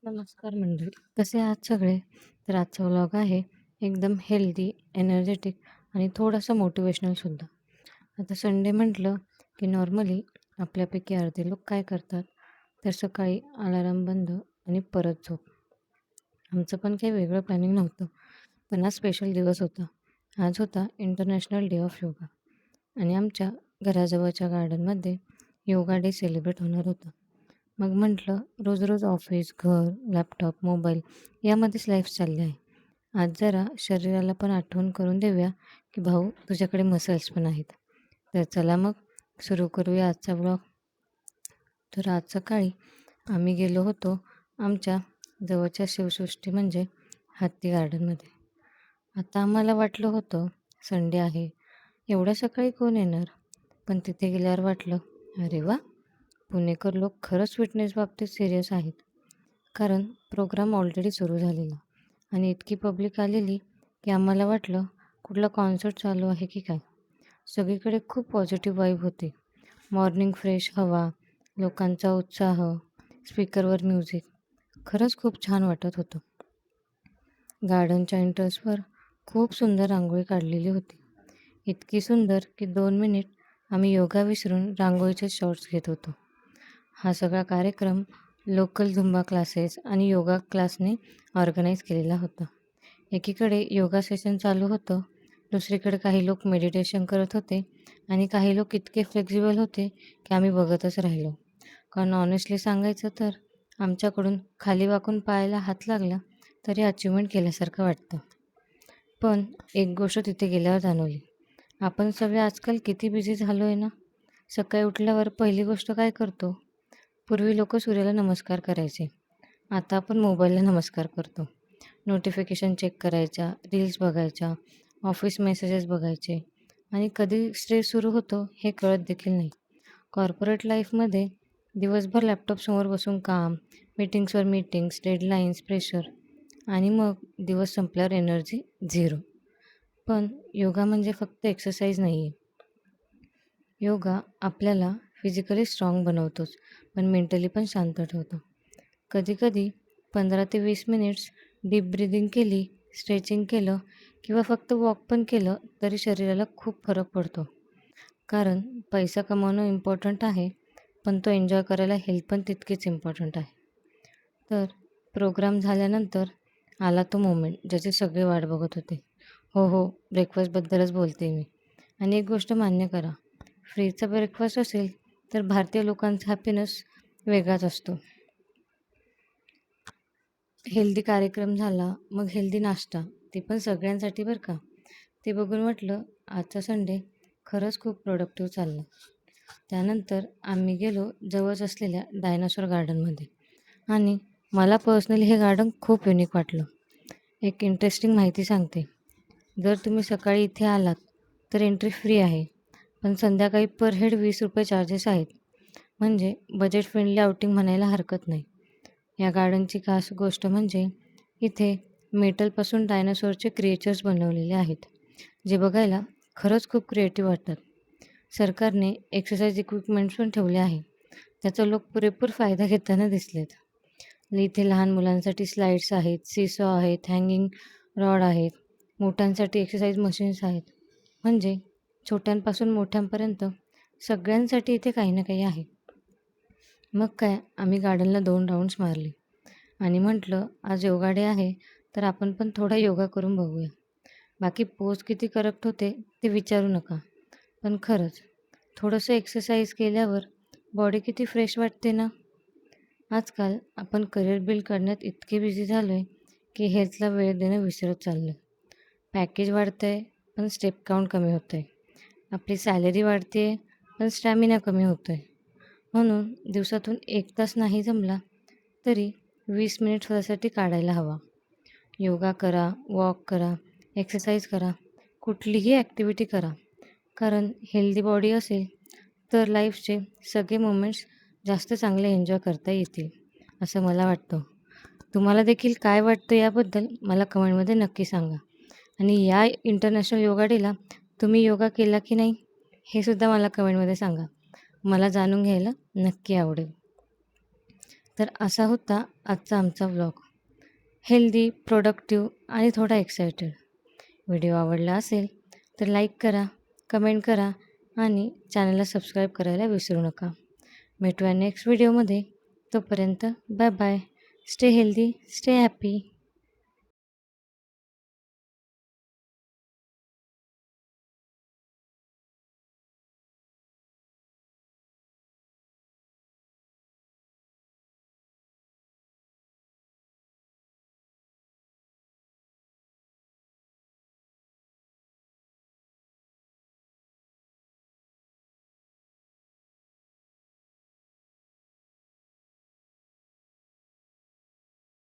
नमस्कार मंडळी. कसे आहात सगळे? तर आजचा व्लॉग आहे एकदम हेल्दी, एनर्जेटिक आणि थोडासा मोटिवेशनल सुद्धा. आता संडे म्हटलं की नॉर्मली आपल्यापैकी अर्धे लोक काय करतात, तर सकाळी अलार्म बंद आणि परत झोप. आमचं पण काही वेगळं प्लॅनिंग नव्हतं. पण आज स्पेशल दिवस होता. आज होता इंटरनॅशनल डे ऑफ योगा आणि आमच्या घराजवळच्या गार्डनमध्ये योगा डे सेलिब्रेट होणार होता. मग म्हटलं रोज-रोज ऑफिस, घर, लॅपटॉप, मोबाईल यामध्येच लाईफ चालली आहे. आज जरा शरीराला पण आठवण करून देऊया, की भाऊ तुझ्याकडे मसल्स पण आहेत. तर चला मग सुरू करूया आजचा ब्लॉग. तर आज सकाळी आम्ही गेलो होतो आमच्या जवळच्या शिवसृष्टी म्हणजे हत्ती गार्डनमध्ये. आता आम्हाला वाटलं होतं संडे आहे, एवढ्या सकाळी कोण येणार? पण तिथे गेल्यावर वाटलं, अरे वाह! पुणेकर लोक खरंच फिटनेस बाबतीत सिरियस आहेत. कारण प्रोग्राम ऑलरेडी सुरू झालेला आणि इतकी पब्लिक आलेली की आम्हाला वाटलं कुठला कॉन्सर्ट चालू आहे की काय. सगळीकडे खूप पॉझिटिव्ह वाईब होती. मॉर्निंग फ्रेश हवा, लोकांचा उत्साह, स्पीकरवर म्युझिक. खरंच खूप छान वाटत होतं. गार्डनच्या एंट्रन्सवर खूप सुंदर रांगोळी काढलेली होती. इतकी सुंदर की 2 मिनिट आम्ही योगा विसरून रांगोळीचे शॉट्स घेत होतो. हा सगळा कार्यक्रम लोकल झुंबा क्लासेस आणि योगा क्लासने ऑर्गनाईज केलेला होता. एकीकडे योगा सेशन चालू होतं, दुसरीकडे काही लोक मेडिटेशन करत होते आणि काही लोक इतके फ्लेक्झिबल होते की आम्ही बघतच राहिलो. कारण ऑनेस्टली सांगायचं तर आमच्याकडून खाली वाकून पायाला हात लागला तरी अचिव्हमेंट केल्यासारखं वाटतं. पण एक गोष्ट तिथे गेल्यावर जाणवली. आपण सगळे आजकाल किती बिझी झालो आहे ना. सकाळी उठल्यावर पहिली गोष्ट काय करतो? पूर्वी लोक सूर्याला नमस्कार करायचे. आता आपण मोबाईलला नमस्कार करतो. नोटिफिकेशन चेक करायच्या, रील्स बघायच्या, ऑफिस मेसेजेस बघायचे आणि कधी स्ट्रेस सुरू होतो हे कळत देखील नाही. कॉर्पोरेट लाईफमध्ये दिवसभर लॅपटॉपसमोर बसून काम, मीटिंग्स, डेडलाईन्स, प्रेशर आणि मग दिवस संपल्यावर एनर्जी झिरो. पण योगा म्हणजे फक्त एक्सरसाइज नाही आहे. योगा आपल्याला फिजिकली स्ट्रॉंग बनवतोच, पण मेंटली पण शांत ठेवतो. कधीकधी 15 ते 20 मिनिट्स डीप ब्रिदिंग केली, स्ट्रेचिंग केलं किंवा फक्त वॉक पण केलं तरी शरीराला खूप फरक पडतो. कारण पैसा कमावणं इम्पॉर्टंट आहे, पण तो एन्जॉय करायला हेल्थ पण तितकीच इम्पॉर्टंट आहे. तर प्रोग्राम झाल्यानंतर आला तो मोमेंट ज्याची सगळे वाट बघत होते. हो, ब्रेकफास्टबद्दलच बोलते मी. आणि एक गोष्ट मान्य करा, फ्रीचा ब्रेकफास्ट असेल तर भारतीय लोकांचा हॅपीनेस वेगळाच असतो. हेल्दी कार्यक्रम झाला, मग हेल्दी नाश्ता, ते पण सगळ्यांसाठी बरं का. ते बघून म्हटलं आजचा संडे खरंच खूप प्रोडक्टिव्ह चालला. त्यानंतर आम्ही गेलो जवळच असलेल्या डायनासोर गार्डनमध्ये आणि मला पर्सनली हे गार्डन खूप युनिक वाटलं. एक इंटरेस्टिंग माहिती सांगते. जर तुम्ही सकाळी इथे आलात तर एंट्री फ्री आहे, पण संध्याकाळी पर हेड ₹20 चार्जेस आहेत. म्हणजे बजेट फ्रेंडली आउटिंग म्हणायला हरकत नाही. या गार्डनची खास गोष्ट म्हणजे इथे मेटलपासून डायनासोरचे क्रिएचर्स बनवलेले आहेत, जे बघायला खरंच खूप क्रिएटिव्ह वाटतात. सरकारने एक्सरसाइज इक्विपमेंट्स पण ठेवले आहे. त्याचा लोक पुरेपूर फायदा घेताना दिसलेत. इथे लहान मुलांसाठी स्लाईड्स आहेत, सीसॉ आहेत, हँगिंग रॉड आहेत, मोठ्यांसाठी एक्सरसाइज मशीन्स आहेत. म्हणजे छोट्यांपासून मोठ्यांपर्यंत सगळ्यांसाठी इथे काही ना काही आहे. मग काय आम्ही गार्डनला 2 राऊंड्स मारले आणि म्हटलं आज योगा डे आहे तर आपण पण थोडा योगा करून बघूया. बाकी पोज किती करेक्ट होते ते विचारू नका. पण खरंच थोडंसं एक्सरसाइज केल्यावर बॉडी किती फ्रेश वाटते ना. आजकाल आपण करिअर बिल्ड करण्यात इतके बिझी झालो आहे की हेल्थला वेळ देणं विसरत चाललो आहे. पॅकेज वाढतं आहे पण स्टेप काउंट कमी होतं आहे. आपली सॅलरी वाढते आहे पण स्टॅमिना कमी होतो आहे. म्हणून दिवसातून 1 तास नाही जमला तरी 20 मिनिट स्वतःसाठी काढायला हवा. योगा करा, वॉक करा, एक्सरसाइज करा, कुठलीही ॲक्टिव्हिटी करा. कारण हेल्दी बॉडी असेल तर लाईफचे सगळे मोमेंट्स जास्त चांगले एन्जॉय करता येतील, असं मला वाटतं. तुम्हाला देखील काय वाटतं याबद्दल मला कमेंटमध्ये नक्की सांगा. आणि या इंटरनॅशनल योगा डेला तुम्ही योगा केला की नाही हे सुद्धा मला कमेंटमध्ये सांगा. मला जाणून घ्यायला नक्की आवडेल. तर असा होता आजचा आमचा व्लॉग. हेल्दी, प्रोडक्टिव्ह आणि थोडा एक्सायटेड. व्हिडिओ आवडला असेल तर लाईक करा, कमेंट करा आणि चॅनलला सबस्क्राईब करायला विसरू नका. भेटूया नेक्स्ट व्हिडिओमध्ये. तोपर्यंत bye bye. Stay healthy, stay happy.